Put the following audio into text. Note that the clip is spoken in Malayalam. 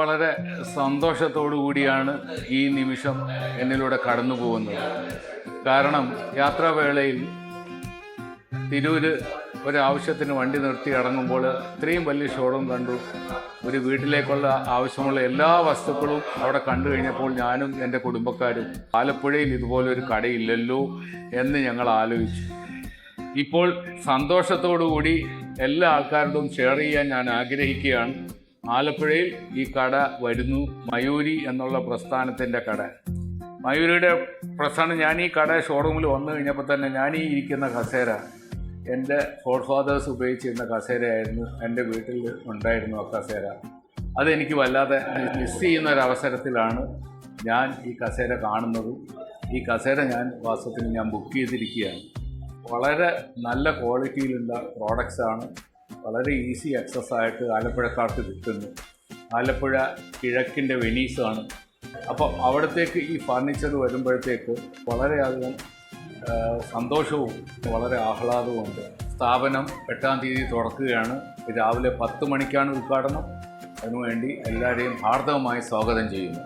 വളരെ സന്തോഷത്തോടു കൂടിയാണ് ഈ നിമിഷം എന്നിലൂടെ കടന്നു പോകുന്നത്. കാരണം യാത്രാവേളയിൽ തിരൂര് ഒരാവശ്യത്തിന് വണ്ടി നിർത്തി ഇറങ്ങുമ്പോൾ ഇത്രയും വലിയ ഷോറൂം കണ്ടു. ഒരു വീട്ടിലേക്കുള്ള ആവശ്യമുള്ള എല്ലാ വസ്തുക്കളും അവിടെ കണ്ടു കഴിഞ്ഞപ്പോൾ ഞാനും എൻ്റെ കുടുംബക്കാരും ആലപ്പുഴയിൽ ഇതുപോലൊരു കടയില്ലല്ലോ എന്ന് ഞങ്ങൾ ആലോചിച്ചു. ഇപ്പോൾ സന്തോഷത്തോടു കൂടി എല്ലാ ആൾക്കാരോടും ഷെയർ ചെയ്യാൻ ഞാൻ ആഗ്രഹിക്കുകയാണ്. ആലപ്പുഴയിൽ ഈ കട വരുന്നു. മയൂരി എന്നുള്ള പ്രസ്ഥാനത്തിൻ്റെ കട. മയൂരിയുടെ പ്രസ്ഥാനം, ഞാൻ ഈ കട ഷോറൂമിൽ വന്നു കഴിഞ്ഞപ്പോൾ തന്നെ ഞാൻ ഈ ഇരിക്കുന്ന കസേര എൻ്റെ ഫോർ ഫാദേഴ്സ് ഉപയോഗിച്ചിരുന്ന കസേരയായിരുന്നു. എൻ്റെ വീട്ടിൽ ഉണ്ടായിരുന്നു ആ കസേര. അതെനിക്ക് വല്ലാതെ മിസ് ചെയ്യുന്ന ഒരവസരത്തിലാണ് ഞാൻ ഈ കസേര കാണുന്നതും. ഈ കസേര വാസ്തവത്തിൽ ഞാൻ ബുക്ക് ചെയ്തിരിക്കുകയാണ്. വളരെ നല്ല ക്വാളിറ്റിയിലുള്ള പ്രോഡക്റ്റ്സാണ്. വളരെ ഈസി ആക്സസ് ആയിട്ട് ആലപ്പുഴക്കാർക്ക് കിട്ടുന്നു. ആലപ്പുഴ കിഴക്കിൻ്റെ വെനീസാണ്. അപ്പോൾ അവിടത്തേക്ക് ഈ ഫർണിച്ചർ വരുമ്പോഴത്തേക്ക് വളരെയധികം സന്തോഷവും വളരെ ആഹ്ലാദവുമുണ്ട്. സ്ഥാപനം 8-ാം തീയതി തുറക്കുകയാണ്. രാവിലെ 10 മണിക്കാണ് ഉദ്ഘാടനം. അതിനുവേണ്ടി എല്ലാവരെയും ഹാർദവമായി സ്വാഗതം ചെയ്യുന്നു.